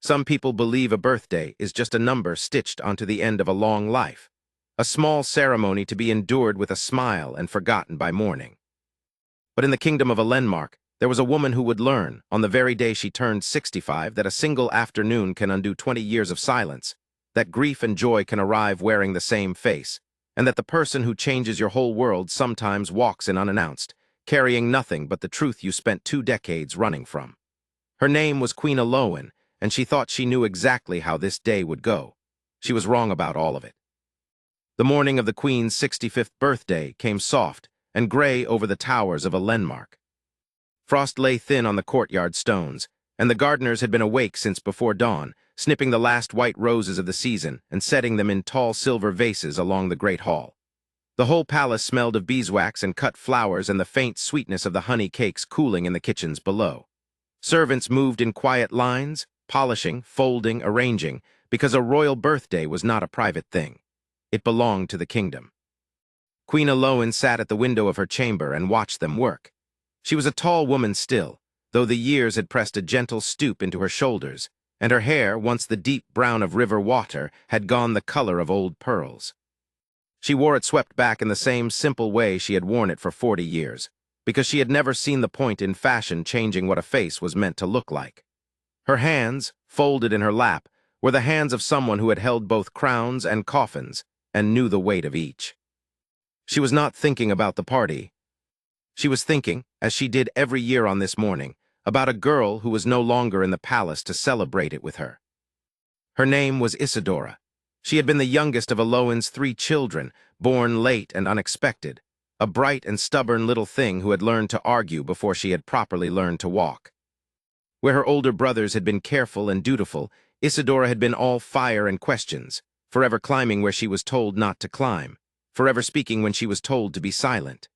Some people believe a birthday is just a number stitched onto the end of a long life, a small ceremony to be endured with a smile and forgotten by morning. But in the kingdom of Alenmark, there was a woman who would learn, on the very day she turned 65, that a single afternoon can undo 20 years of silence, that grief and joy can arrive wearing the same face, and that the person who changes your whole world sometimes walks in unannounced, carrying nothing but the truth you spent 2 decades running from. Her name was Queen Aloan, and she thought she knew exactly how this day would go. She was wrong about all of it. The morning of the Queen's 65th birthday came soft and gray over the towers of Alenmark. Frost lay thin on the courtyard stones, and the gardeners had been awake since before dawn, snipping the last white roses of the season and setting them in tall silver vases along the great hall. The whole palace smelled of beeswax and cut flowers and the faint sweetness of the honey cakes cooling in the kitchens below. Servants moved in quiet lines, polishing, folding, arranging, because a royal birthday was not a private thing. It belonged to the kingdom. Queen Aloan sat at the window of her chamber and watched them work. She was a tall woman still, though the years had pressed a gentle stoop into her shoulders, and her hair, once the deep brown of river water, had gone the color of old pearls. She wore it swept back in the same simple way she had worn it for 40 years, because she had never seen the point in fashion changing what a face was meant to look like. Her hands, folded in her lap, were the hands of someone who had held both crowns and coffins, and knew the weight of each. She was not thinking about the party. She was thinking, as she did every year on this morning, about a girl who was no longer in the palace to celebrate it with her. Her name was Isidora. She had been the youngest of Aloan's 3 children, born late and unexpected, a bright and stubborn little thing who had learned to argue before she had properly learned to walk. Where her older brothers had been careful and dutiful, Isidora had been all fire and questions, forever climbing where she was told not to climb, forever speaking when she was told to be silent.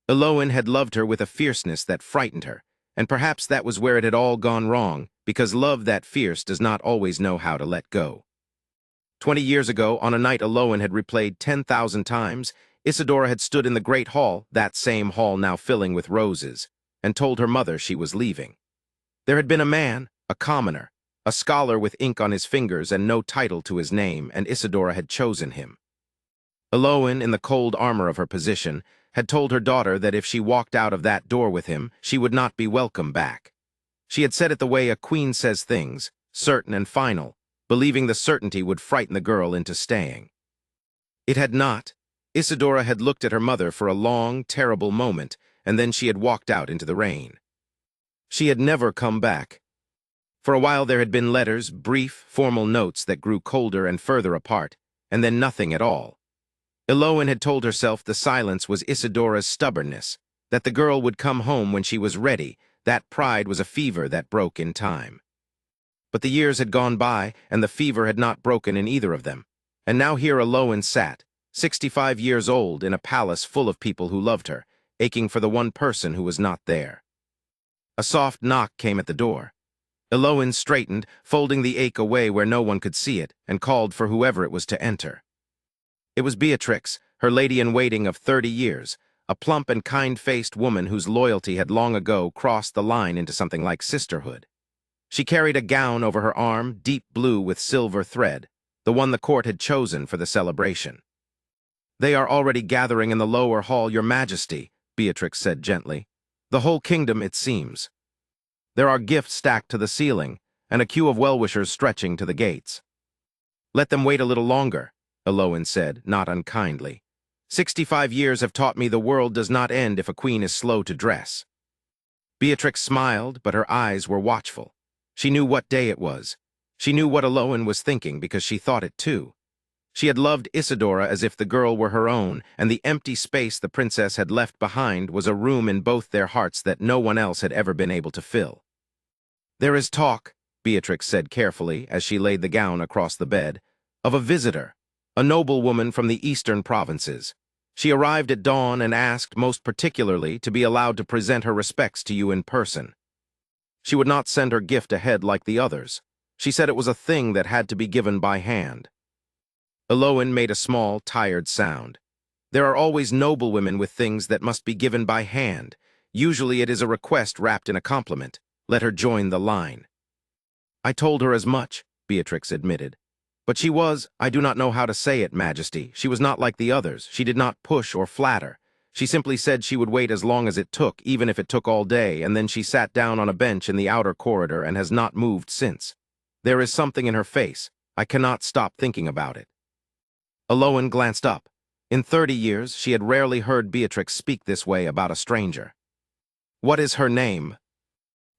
Aloan had loved her with a fierceness that frightened her, and perhaps that was where it had all gone wrong, because love that fierce does not always know how to let go. 20 years ago, on a night Aloan had replayed 10,000 times, Isidora had stood in the great hall, that same hall now filling with roses, and told her mother she was leaving. There had been a man, a commoner, a scholar with ink on his fingers and no title to his name, and Isidora had chosen him. Aloan, in the cold armor of her position, had told her daughter that if she walked out of that door with him, she would not be welcome back. She had said it the way a queen says things, certain and final, believing the certainty would frighten the girl into staying. It had not. Isidora had looked at her mother for a long, terrible moment, and then she had walked out into the rain. She had never come back. For a while there had been letters, brief, formal notes that grew colder and further apart, and then nothing at all. Aloan had told herself the silence was Isidora's stubbornness, that the girl would come home when she was ready, that pride was a fever that broke in time. But the years had gone by, and the fever had not broken in either of them, and now here Aloan sat, 65 years old, in a palace full of people who loved her, aching for the one person who was not there. A soft knock came at the door. Aloan straightened, folding the ache away where no one could see it, and called for whoever it was to enter. It was Beatrix, her lady-in-waiting of 30 years, a plump and kind-faced woman whose loyalty had long ago crossed the line into something like sisterhood. She carried a gown over her arm, deep blue with silver thread, the one the court had chosen for the celebration. "They are already gathering in the lower hall, Your Majesty," Beatrix said gently. "The whole kingdom, it seems. There are gifts stacked to the ceiling, and a queue of well-wishers stretching to the gates." "Let them wait a little longer," Aloan said, not unkindly. 65 years have taught me the world does not end if a queen is slow to dress." Beatrix smiled, but her eyes were watchful. She knew what day it was. She knew what Aloan was thinking because she thought it too. She had loved Isidora as if the girl were her own, and the empty space the princess had left behind was a room in both their hearts that no one else had ever been able to fill. "There is talk," Beatrix said carefully as she laid the gown across the bed, "of a visitor, a noblewoman from the eastern provinces. She arrived at dawn and asked, most particularly, to be allowed to present her respects to you in person. She would not send her gift ahead like the others. She said it was a thing that had to be given by hand." Aloan made a small, tired sound. "There are always noblewomen with things that must be given by hand. Usually it is a request wrapped in a compliment. Let her join the line." I told her as much, Beatrix admitted. But I do not know how to say it, Majesty. She was not like the others. She did not push or flatter. She simply said she would wait as long as it took, even if it took all day, and then she sat down on a bench in the outer corridor and has not moved since. There is something in her face. I cannot stop thinking about it. Aloan glanced up. In 30 years, she had rarely heard Beatrix speak this way about a stranger. What is her name?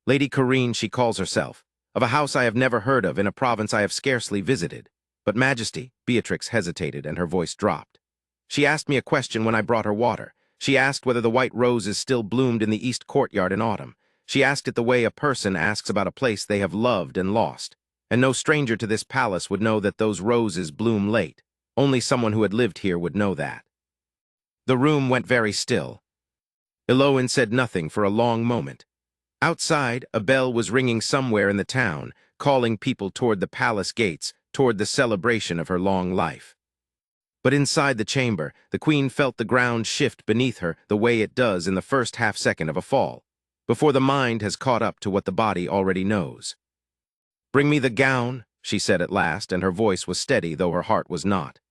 Lady Corrine, she calls herself, of a house I have never heard of in a province I have scarcely visited. But Majesty, Beatrix hesitated and her voice dropped. She asked me a question when I brought her water. She asked whether the white roses still bloomed in the east courtyard in autumn. She asked it the way a person asks about a place they have loved and lost. And no stranger to this palace would know that those roses bloom late. Only someone who had lived here would know that. The room went very still. Aloan said nothing for a long moment. Outside, a bell was ringing somewhere in the town, calling people toward the palace gates, toward the celebration of her long life. But inside the chamber, the queen felt the ground shift beneath her the way it does in the first half-second of a fall, before the mind has caught up to what the body already knows. "Bring me the gown," she said at last, and her voice was steady, though her heart was not.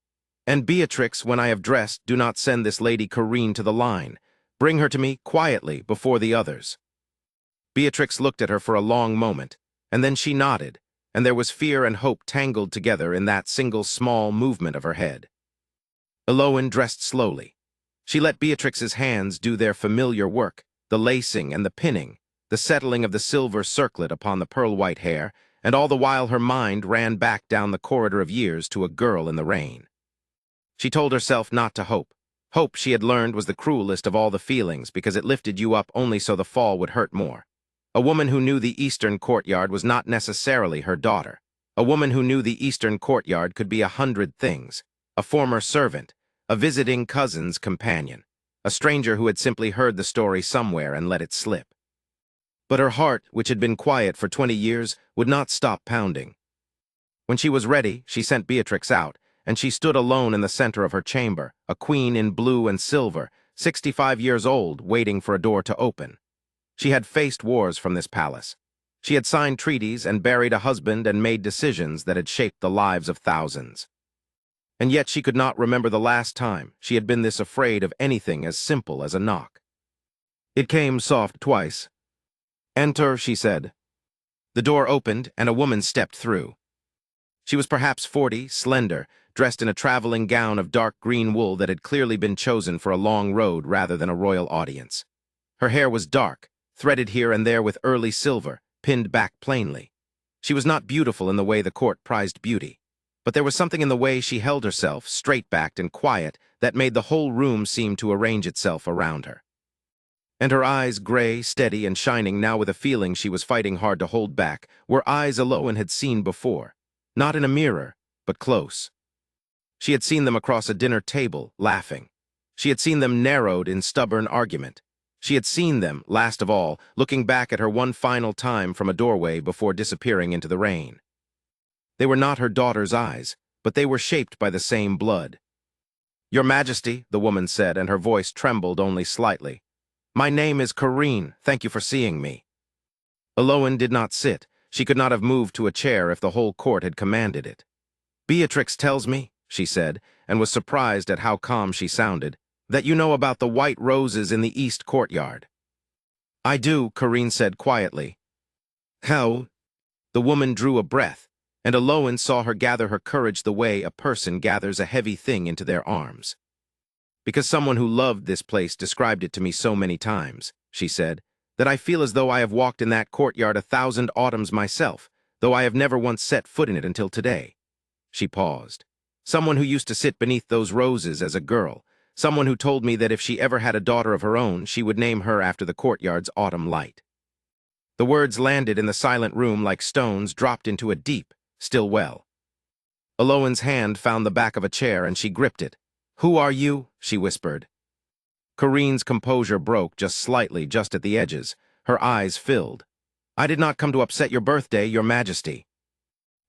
"And Beatrix, when I have dressed, do not send this Lady Corrine to the line. Bring her to me, quietly, before the others." Beatrix looked at her for a long moment, and then she nodded, and there was fear and hope tangled together in that single small movement of her head. Aloan dressed slowly. She let Beatrix's hands do their familiar work, the lacing and the pinning, the settling of the silver circlet upon the pearl-white hair, and all the while her mind ran back down the corridor of years to a girl in the rain. She told herself not to hope. Hope, she had learned, was the cruelest of all the feelings because it lifted you up only so the fall would hurt more. A woman who knew the eastern courtyard was not necessarily her daughter. A woman who knew the eastern courtyard could be 100 things: a former servant, a visiting cousin's companion, a stranger who had simply heard the story somewhere and let it slip. But her heart, which had been quiet for 20 years, would not stop pounding. When she was ready, she sent Beatrix out, and she stood alone in the center of her chamber, a queen in blue and silver, 65 years old, waiting for a door to open. She had faced wars from this palace. She had signed treaties and buried a husband and made decisions that had shaped the lives of thousands. And yet she could not remember the last time she had been this afraid of anything as simple as a knock. It came soft twice. "Enter," she said. The door opened, and a woman stepped through. She was perhaps 40, slender, dressed in a traveling gown of dark green wool that had clearly been chosen for a long road rather than a royal audience. Her hair was dark, threaded here and there with early silver, pinned back plainly. She was not beautiful in the way the court prized beauty, but there was something in the way she held herself, straight-backed and quiet, that made the whole room seem to arrange itself around her. And her eyes, gray, steady, and shining now with a feeling she was fighting hard to hold back, were eyes Aloan had seen before, not in a mirror, but close. She had seen them across a dinner table, laughing. She had seen them narrowed in stubborn argument. She had seen them, last of all, looking back at her one final time from a doorway before disappearing into the rain. They were not her daughter's eyes, but they were shaped by the same blood. "Your Majesty," the woman said, and her voice trembled only slightly. "My name is Corrine. Thank you for seeing me." Aloan did not sit. She could not have moved to a chair if the whole court had commanded it. "Beatrix tells me," she said, and was surprised at how calm she sounded, "that you know about the white roses in the east courtyard." "I do," Corrine said quietly. "How?" The woman drew a breath, and Aloan saw her gather her courage the way a person gathers a heavy thing into their arms. "Because someone who loved this place described it to me so many times," she said, "that I feel as though I have walked in that courtyard 1,000 autumns myself, though I have never once set foot in it until today." She paused. "Someone who used to sit beneath those roses as a girl, someone who told me that if she ever had a daughter of her own, she would name her after the courtyard's autumn light." The words landed in the silent room like stones dropped into a deep, still well. Aloan's hand found the back of a chair and she gripped it. "Who are you?" she whispered. Corrine's composure broke just slightly, just at the edges. Her eyes filled. "I did not come to upset your birthday, Your Majesty.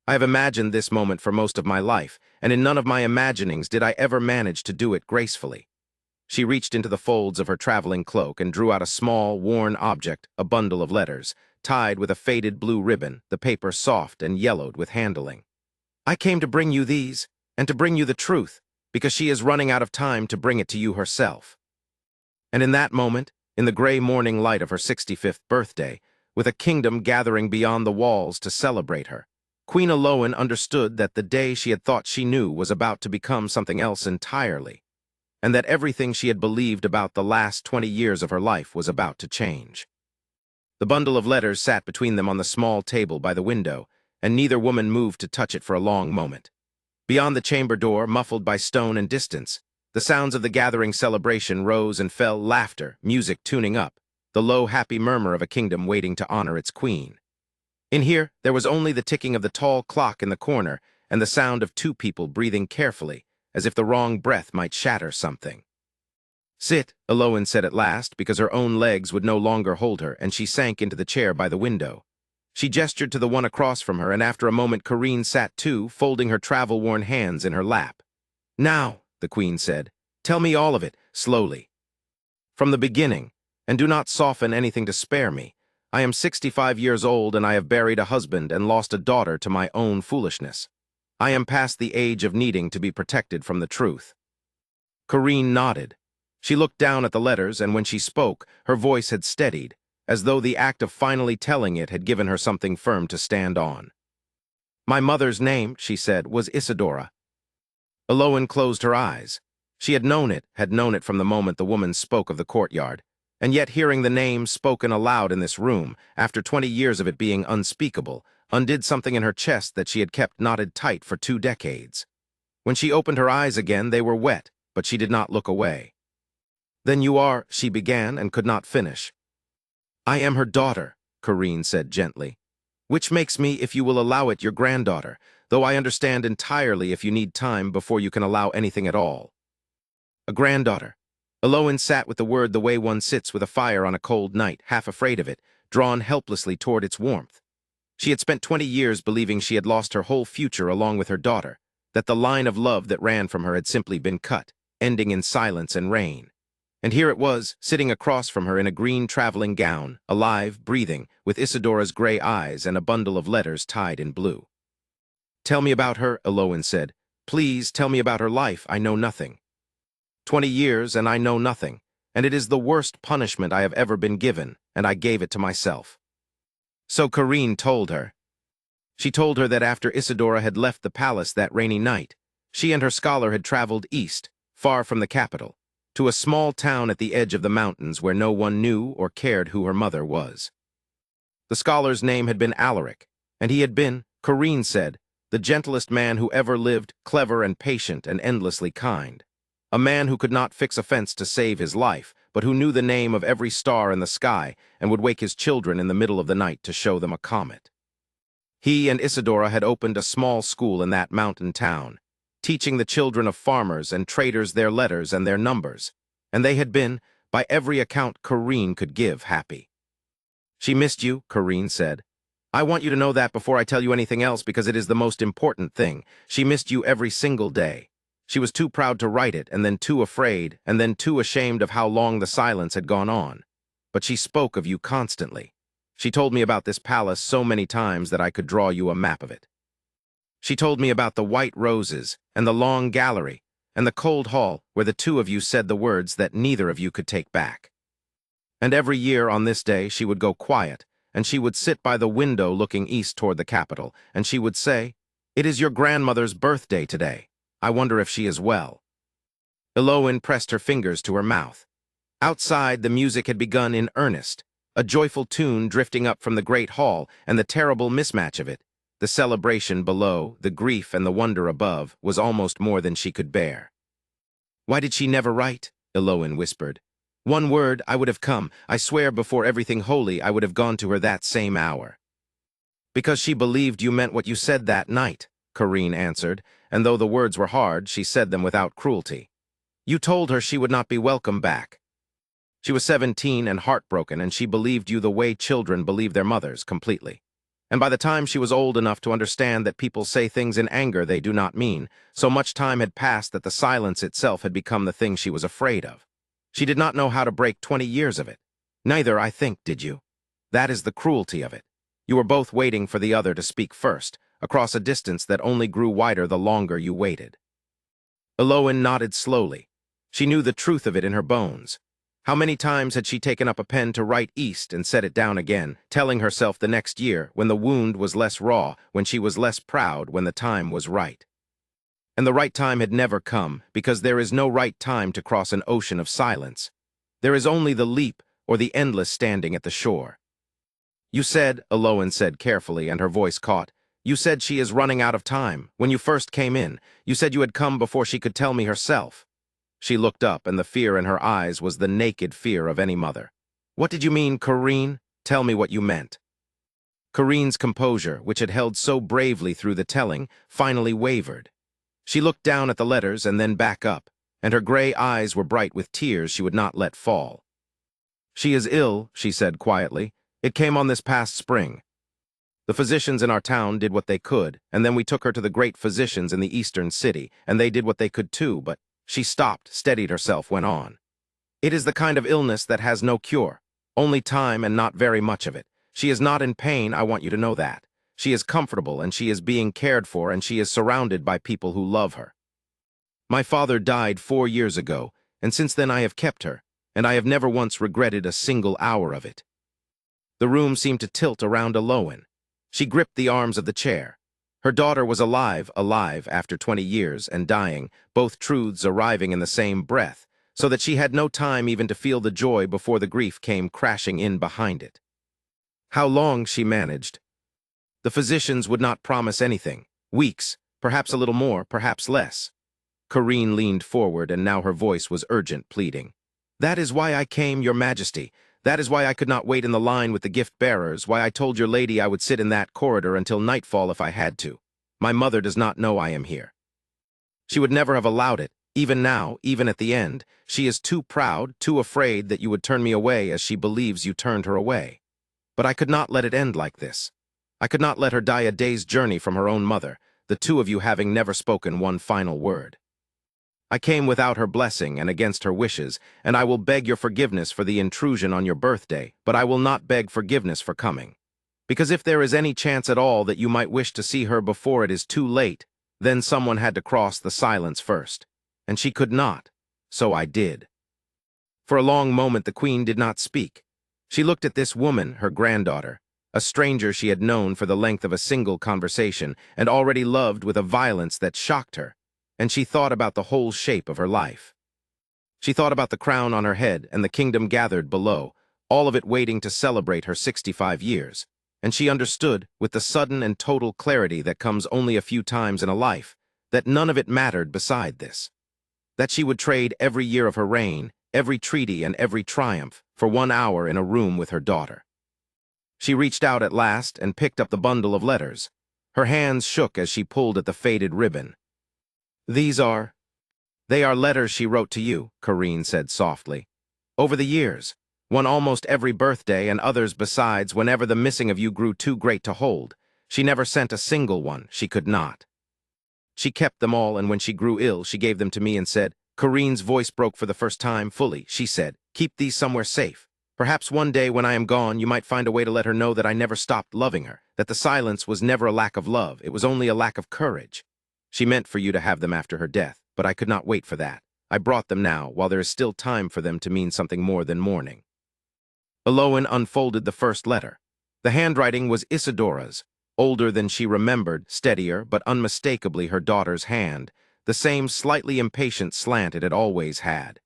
I have imagined this moment for most of my life, and in none of my imaginings did I ever manage to do it gracefully." She reached into the folds of her traveling cloak and drew out a small, worn object, a bundle of letters, tied with a faded blue ribbon, the paper soft and yellowed with handling. "I came to bring you these, and to bring you the truth, because she is running out of time to bring it to you herself." And in that moment, in the gray morning light of her 65th birthday, with a kingdom gathering beyond the walls to celebrate her, Queen Aloan understood that the day she had thought she knew was about to become something else entirely, and that everything she had believed about the last 20 years of her life was about to change. The bundle of letters sat between them on the small table by the window, and neither woman moved to touch it for a long moment. Beyond the chamber door, muffled by stone and distance, the sounds of the gathering celebration rose and fell, laughter, music tuning up, the low, happy murmur of a kingdom waiting to honor its queen. In here, there was only the ticking of the tall clock in the corner and the sound of two people breathing carefully, as if the wrong breath might shatter something. "Sit," Aloan said at last, because her own legs would no longer hold her, and she sank into the chair by the window. She gestured to the one across from her, and after a moment Corinne sat too, folding her travel-worn hands in her lap. "Now," the queen said, "tell me all of it, slowly. From the beginning, and do not soften anything to spare me. I am 65 years old, and I have buried a husband and lost a daughter to my own foolishness. I am past the age of needing to be protected from the truth." Corinne nodded. She looked down at the letters, and when she spoke, her voice had steadied, as though the act of finally telling it had given her something firm to stand on. "My mother's name," she said, "was Isidora." Aloan closed her eyes. She had known it from the moment the woman spoke of the courtyard, and yet hearing the name spoken aloud in this room, after 20 years of it being unspeakable, undid something in her chest that she had kept knotted tight for 2 decades. When she opened her eyes again, they were wet, but she did not look away. "Then you are," she began and could not finish. "I am her daughter," Corinne said gently, "which makes me, if you will allow it, your granddaughter, though I understand entirely if you need time before you can allow anything at all." A granddaughter. Aloan sat with the word the way one sits with a fire on a cold night, half afraid of it, drawn helplessly toward its warmth. She had spent 20 years believing she had lost her whole future along with her daughter, that the line of love that ran from her had simply been cut, ending in silence and rain. And here it was, sitting across from her in a green traveling gown, alive, breathing, with Isidora's gray eyes and a bundle of letters tied in blue. "Tell me about her," Aloan said. "Please tell me about her life. I know nothing. 20 years and I know nothing, and it is the worst punishment I have ever been given, and I gave it to myself." So Corinne told her. She told her that after Isidora had left the palace that rainy night, she and her scholar had traveled east, far from the capital, to a small town at the edge of the mountains where no one knew or cared who her mother was. The scholar's name had been Alaric, and he had been, Corinne said, the gentlest man who ever lived, clever and patient and endlessly kind. A man who could not fix a fence to save his life, but who knew the name of every star in the sky and would wake his children in the middle of the night to show them a comet. He and Isidora had opened a small school in that mountain town, teaching the children of farmers and traders their letters and their numbers, and they had been, by every account Corinne could give, happy. "She missed you," Corinne said. "I want you to know that before I tell you anything else, because it is the most important thing. She missed you every single day. She was too proud to write it, and then too afraid, and then too ashamed of how long the silence had gone on. But she spoke of you constantly. She told me about this palace so many times that I could draw you a map of it. She told me about the white roses, and the long gallery, and the cold hall where the two of you said the words that neither of you could take back. And every year on this day she would go quiet, and she would sit by the window looking east toward the capital, and she would say, 'It is your grandmother's birthday today. I wonder if she is well.'" Aloan pressed her fingers to her mouth. Outside, the music had begun in earnest, a joyful tune drifting up from the great hall, and the terrible mismatch of it, the celebration below, the grief and the wonder above, was almost more than she could bear. "Why did she never write?" Aloan whispered. "One word, I would have come. I swear before everything holy I would have gone to her that same hour." "Because she believed you meant what you said that night," Corinne answered, and though the words were hard, she said them without cruelty. "You told her she would not be welcome back. She was 17 and heartbroken, and she believed you the way children believe their mothers, completely. And by the time she was old enough to understand that people say things in anger they do not mean, so much time had passed that the silence itself had become the thing she was afraid of. She did not know how to break 20 years of it. Neither, I think, did you. That is the cruelty of it. You were both waiting for the other to speak first, across a distance that only grew wider the longer you waited. Elowen nodded slowly. She knew the truth of it in her bones. How many times had she taken up a pen to write east and set it down again, telling herself the next year, when the wound was less raw, when she was less proud, when the time was right. And the right time had never come, because there is no right time to cross an ocean of silence. There is only the leap or the endless standing at the shore. You said, Elowen said carefully, and her voice caught, you said she is running out of time. When you first came in, you said you had come before she could tell me herself. She looked up, and the fear in her eyes was the naked fear of any mother. What did you mean, Corinne? Tell me what you meant. Corinne's composure, which had held so bravely through the telling, finally wavered. She looked down at the letters and then back up, and her gray eyes were bright with tears she would not let fall. She is ill, she said quietly. It came on this past spring. The physicians in our town did what they could, and then we took her to the great physicians in the eastern city, and they did what they could too, but she stopped, steadied herself, went on. It is the kind of illness that has no cure, only time and not very much of it. She is not in pain, I want you to know that. She is comfortable, and she is being cared for, and she is surrounded by people who love her. My father died 4 years ago, and since then I have kept her, and I have never once regretted a single hour of it. The room seemed to tilt around Elowen. She gripped the arms of the chair. Her daughter was alive after 20 years, and dying, both truths arriving in the same breath, so that she had no time even to feel the joy before the grief came crashing in behind it. How long, she managed. The physicians would not promise anything. Weeks, perhaps a little more, perhaps less. Corinne leaned forward, and now her voice was urgent, pleading. That is why I came, Your Majesty. That is why I could not wait in the line with the gift-bearers, why I told your lady I would sit in that corridor until nightfall if I had to. My mother does not know I am here. She would never have allowed it, even now, even at the end. She is too proud, too afraid that you would turn me away as she believes you turned her away. But I could not let it end like this. I could not let her die a day's journey from her own mother, the two of you having never spoken one final word. I came without her blessing and against her wishes, and I will beg your forgiveness for the intrusion on your birthday, but I will not beg forgiveness for coming. Because if there is any chance at all that you might wish to see her before it is too late, then someone had to cross the silence first. And she could not, so I did. For a long moment the queen did not speak. She looked at this woman, her granddaughter, a stranger she had known for the length of a single conversation, and already loved with a violence that shocked her. And she thought about the whole shape of her life. She thought about the crown on her head and the kingdom gathered below, all of it waiting to celebrate her 65 years. And she understood, with the sudden and total clarity that comes only a few times in a life, that none of it mattered beside this. That she would trade every year of her reign, every treaty and every triumph, for 1 hour in a room with her daughter. She reached out at last and picked up the bundle of letters. Her hands shook as she pulled at the faded ribbon. They are letters she wrote to you, Corinne said softly. Over the years, one almost every birthday and others besides whenever the missing of you grew too great to hold. She never sent a single one, she could not. She kept them all, and when she grew ill, she gave them to me and said, Corinne's voice broke for the first time fully. She said, keep these somewhere safe. Perhaps one day when I am gone, you might find a way to let her know that I never stopped loving her, that the silence was never a lack of love, it was only a lack of courage. She meant for you to have them after her death, but I could not wait for that. I brought them now, while there is still time for them to mean something more than mourning. Elowen unfolded the first letter. The handwriting was Isidora's, older than she remembered, steadier, but unmistakably her daughter's hand, the same slightly impatient slant it had always had.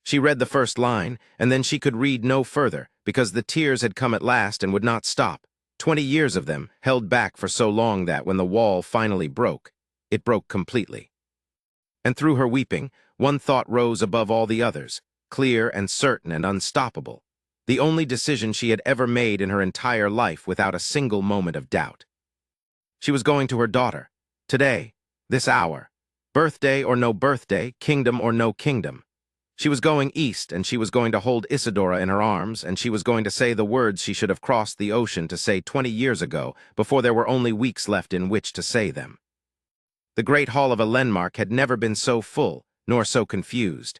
She read the first line, and then she could read no further, because the tears had come at last and would not stop. 20 years of them, held back for so long that, when the wall finally broke, it broke completely. And through her weeping, one thought rose above all the others, clear and certain and unstoppable, the only decision she had ever made in her entire life without a single moment of doubt. She was going to her daughter, today, this hour, birthday or no birthday, kingdom or no kingdom. She was going east, and she was going to hold Isidora in her arms, and she was going to say the words she should have crossed the ocean to say 20 years ago, before there were only weeks left in which to say them. The great hall of Elenmark had never been so full, nor so confused.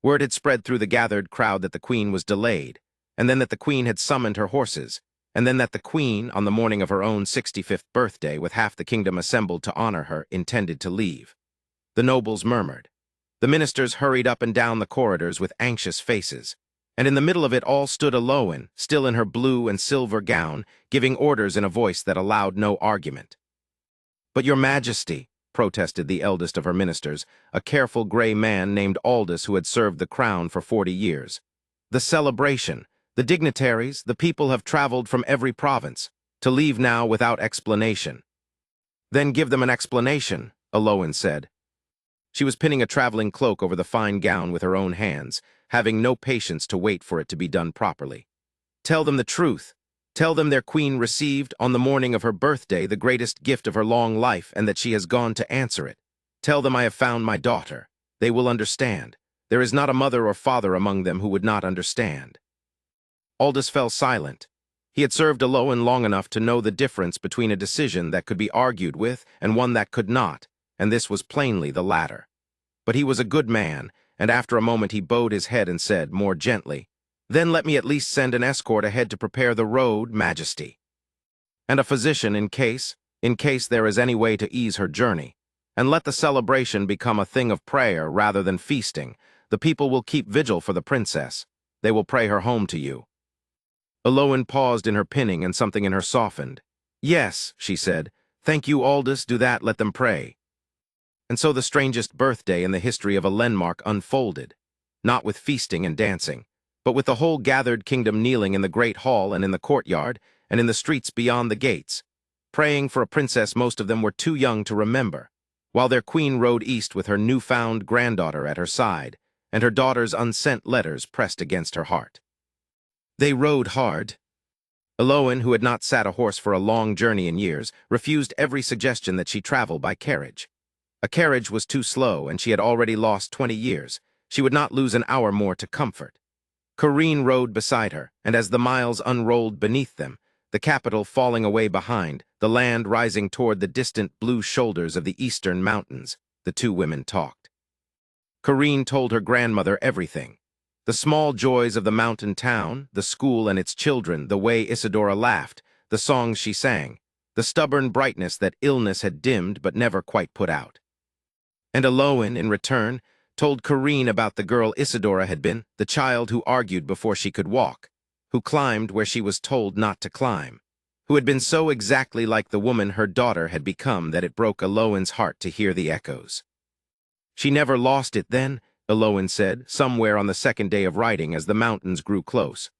Word had spread through the gathered crowd that the queen was delayed, and then that the queen had summoned her horses, and then that the queen, on the morning of her own 65th birthday, with half the kingdom assembled to honor her, intended to leave. The nobles murmured. The ministers hurried up and down the corridors with anxious faces, and in the middle of it all stood Aloin, still in her blue and silver gown, giving orders in a voice that allowed no argument. "But your majesty," protested the eldest of her ministers, a careful gray man named Aldous who had served the crown for 40 years. "The celebration, the dignitaries, the people have traveled from every province, to leave now without explanation." "Then give them an explanation," Aloin said. She was pinning a traveling cloak over the fine gown with her own hands, having no patience to wait for it to be done properly. "Tell them the truth. Tell them their queen received, on the morning of her birthday, the greatest gift of her long life, and that she has gone to answer it. Tell them I have found my daughter. They will understand. There is not a mother or father among them who would not understand." Aldous fell silent. He had served Aloin long enough to know the difference between a decision that could be argued with and one that could not, and this was plainly the latter. But he was a good man, and after a moment he bowed his head and said, more gently, "Then let me at least send an escort ahead to prepare the road, Majesty. And a physician in case there is any way to ease her journey. And let the celebration become a thing of prayer rather than feasting. The people will keep vigil for the princess. They will pray her home to you." Aloin paused in her pinning and something in her softened. "Yes," she said. "Thank you, Aldous, do that, let them pray." And so the strangest birthday in the history of Alenmark unfolded, not with feasting and dancing, but with the whole gathered kingdom kneeling in the great hall and in the courtyard and in the streets beyond the gates, praying for a princess most of them were too young to remember, while their queen rode east with her newfound granddaughter at her side, and her daughter's unsent letters pressed against her heart. They rode hard. Aloin, who had not sat a horse for a long journey in years, refused every suggestion that she travel by carriage. A carriage was too slow, and she had already lost 20 years. She would not lose an hour more to comfort. Corinne rode beside her, and as the miles unrolled beneath them, the capital falling away behind, the land rising toward the distant blue shoulders of the eastern mountains, the two women talked. Corinne told her grandmother everything. The small joys of the mountain town, the school and its children, the way Isidora laughed, the songs she sang, the stubborn brightness that illness had dimmed but never quite put out. And Aloin, in return, told Corinne about the girl Isidora had been, the child who argued before she could walk, who climbed where she was told not to climb, who had been so exactly like the woman her daughter had become that it broke Aloin's heart to hear the echoes. "She never lost it then," Aloin said, somewhere on the second day of riding as the mountains grew close.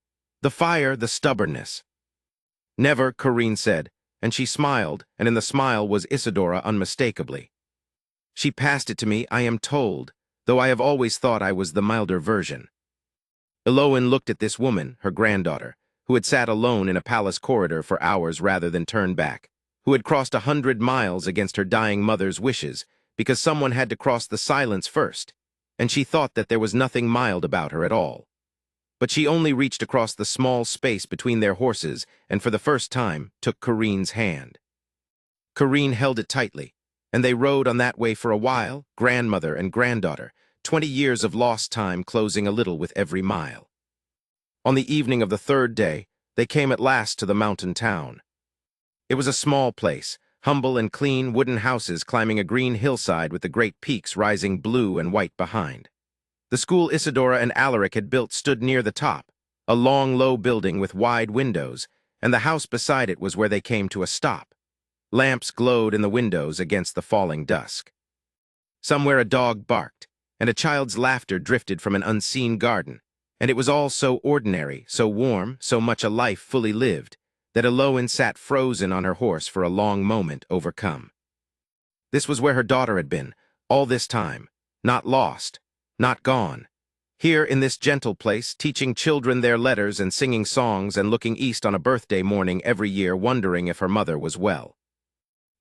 "The fire, the stubbornness." "Never," Corinne said, and she smiled, and in the smile was Isidora unmistakably. "She passed it to me, I am told, though I have always thought I was the milder version." Aloin looked at this woman, her granddaughter, who had sat alone in a palace corridor for hours rather than turn back, who had crossed 100 miles against her dying mother's wishes, because someone had to cross the silence first, and she thought that there was nothing mild about her at all. But she only reached across the small space between their horses and for the first time took Corinne's hand. Corinne held it tightly, and they rode on that way for a while, grandmother and granddaughter, 20 years of lost time closing a little with every mile. On the evening of the third day, they came at last to the mountain town. It was a small place, humble and clean wooden houses climbing a green hillside with the great peaks rising blue and white behind. The school Isidora and Alaric had built stood near the top, a long, low building with wide windows, and the house beside it was where they came to a stop. Lamps glowed in the windows against the falling dusk. Somewhere a dog barked, and a child's laughter drifted from an unseen garden, and it was all so ordinary, so warm, so much a life fully lived, that Aloin sat frozen on her horse for a long moment, overcome. This was where her daughter had been, all this time, not lost, not gone. Here in this gentle place, teaching children their letters and singing songs and looking east on a birthday morning every year, wondering if her mother was well.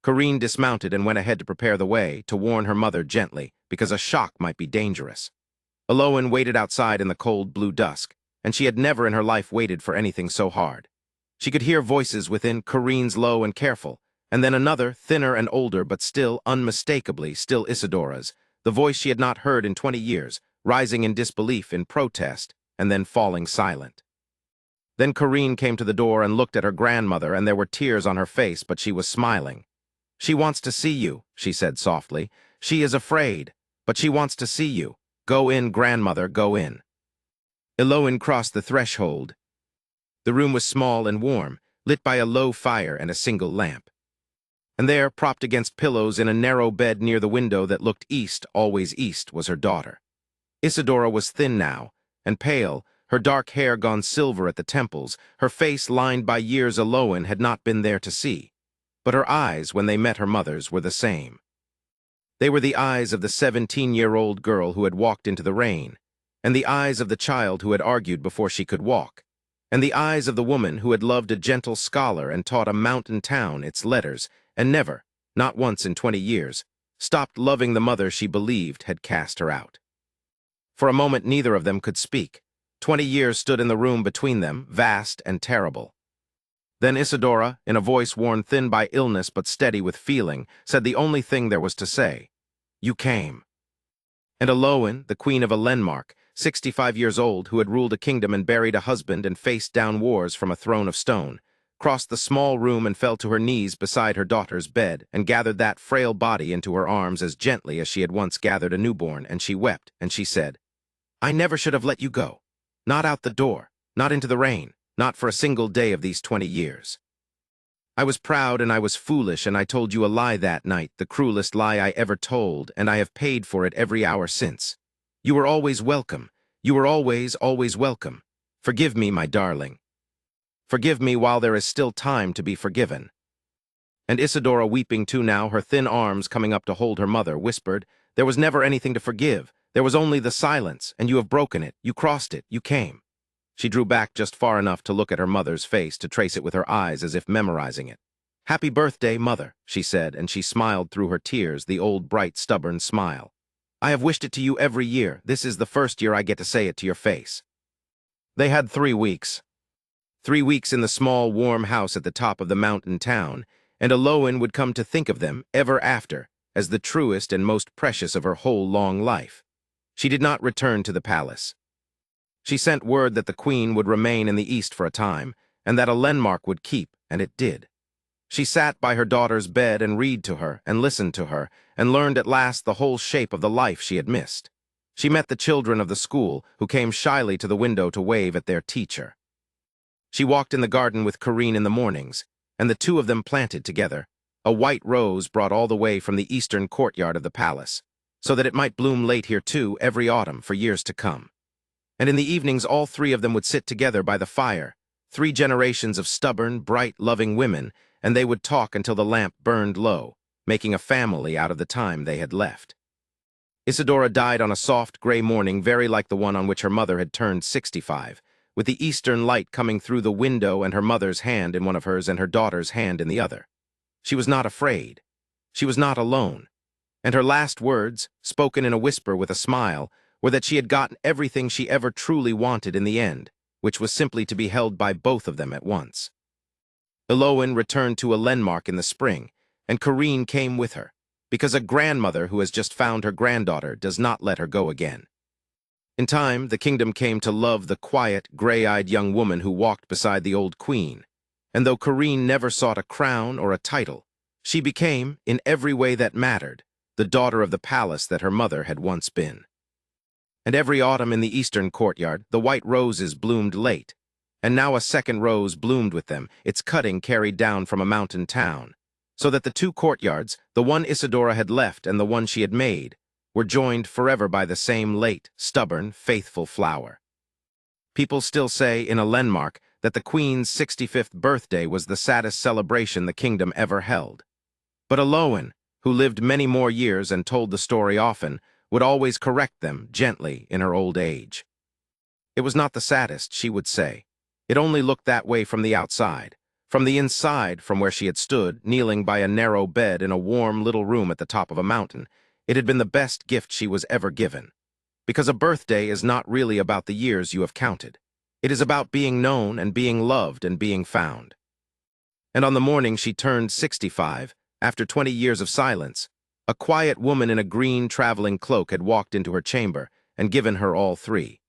Corinne dismounted and went ahead to prepare the way, to warn her mother gently, because a shock might be dangerous. Aloin waited outside in the cold blue dusk, and she had never in her life waited for anything so hard. She could hear voices within, Corinne's low and careful, and then another, thinner and older, but still, unmistakably, still Isidora's, the voice she had not heard in 20 years, rising in disbelief, in protest, and then falling silent. Then Corinne came to the door and looked at her grandmother, and there were tears on her face, but she was smiling. "She wants to see you," she said softly. "She is afraid, but she wants to see you. Go in, grandmother, go in." Eloin crossed the threshold. The room was small and warm, lit by a low fire and a single lamp. And there, propped against pillows in a narrow bed near the window that looked east, always east, was her daughter. Isidora was thin now, and pale, her dark hair gone silver at the temples, her face lined by years Eloin had not been there to see. But her eyes, when they met her mother's, were the same. They were the eyes of the 17-year-old girl who had walked into the rain, and the eyes of the child who had argued before she could walk, and the eyes of the woman who had loved a gentle scholar and taught a mountain town its letters, and never, not once in 20 years, stopped loving the mother she believed had cast her out. For a moment neither of them could speak. 20 years stood in the room between them, vast and terrible. Then Isidora, in a voice worn thin by illness but steady with feeling, said the only thing there was to say. "You came." And Eloin, the queen of Elenmark, 65 years old, who had ruled a kingdom and buried a husband and faced down wars from a throne of stone, crossed the small room and fell to her knees beside her daughter's bed and gathered that frail body into her arms as gently as she had once gathered a newborn, and she wept, and she said, "I never should have let you go. Not out the door, not into the rain, not for a single day of these 20 years. I was proud and I was foolish, and I told you a lie that night, the cruelest lie I ever told, and I have paid for it every hour since. You were always welcome. You were always, always welcome. Forgive me, my darling. Forgive me while there is still time to be forgiven." And Isidora, weeping too now, her thin arms coming up to hold her mother, whispered, "There was never anything to forgive. There was only the silence, and you have broken it. You crossed it. You came." She drew back just far enough to look at her mother's face, to trace it with her eyes as if memorizing it. "Happy birthday, mother," she said, and she smiled through her tears, the old bright, stubborn smile. "I have wished it to you every year. This is the first year I get to say it to your face." They had 3 weeks. 3 weeks in the small, warm house at the top of the mountain town, and Eloin would come to think of them, ever after, as the truest and most precious of her whole long life. She did not return to the palace. She sent word that the queen would remain in the east for a time, and that Elenmark would keep, and it did. She sat by her daughter's bed and read to her, and listened to her, and learned at last the whole shape of the life she had missed. She met the children of the school, who came shyly to the window to wave at their teacher. She walked in the garden with Corinne in the mornings, and the two of them planted together a white rose brought all the way from the eastern courtyard of the palace, so that it might bloom late here too every autumn for years to come. And in the evenings all 3 of them would sit together by the fire, 3 generations of stubborn, bright, loving women, and they would talk until the lamp burned low, making a family out of the time they had left. Isidora died on a soft, gray morning very like the one on which her mother had turned 65, with the eastern light coming through the window and her mother's hand in one of hers and her daughter's hand in the other. She was not afraid. She was not alone. And her last words, spoken in a whisper with a smile, were that she had gotten everything she ever truly wanted in the end, which was simply to be held by both of them at once. Eloin returned to Elenmark in the spring, and Corinne came with her, because a grandmother who has just found her granddaughter does not let her go again. In time, the kingdom came to love the quiet, gray-eyed young woman who walked beside the old queen, and though Corinne never sought a crown or a title, she became, in every way that mattered, the daughter of the palace that her mother had once been. And every autumn in the eastern courtyard, the white roses bloomed late, and now a second rose bloomed with them, its cutting carried down from a mountain town, so that the 2 courtyards, the one Isidora had left and the one she had made, were joined forever by the same late, stubborn, faithful flower. People still say in Elenmark that the queen's 65th birthday was the saddest celebration the kingdom ever held. But Eloin, who lived many more years and told the story often, would always correct them gently in her old age. It was not the saddest, she would say. It only looked that way from the outside. From the inside, from where she had stood, kneeling by a narrow bed in a warm little room at the top of a mountain, it had been the best gift she was ever given. Because a birthday is not really about the years you have counted. It is about being known and being loved and being found. And on the morning she turned 65, after 20 years of silence, a quiet woman in a green traveling cloak had walked into her chamber and given her all 3.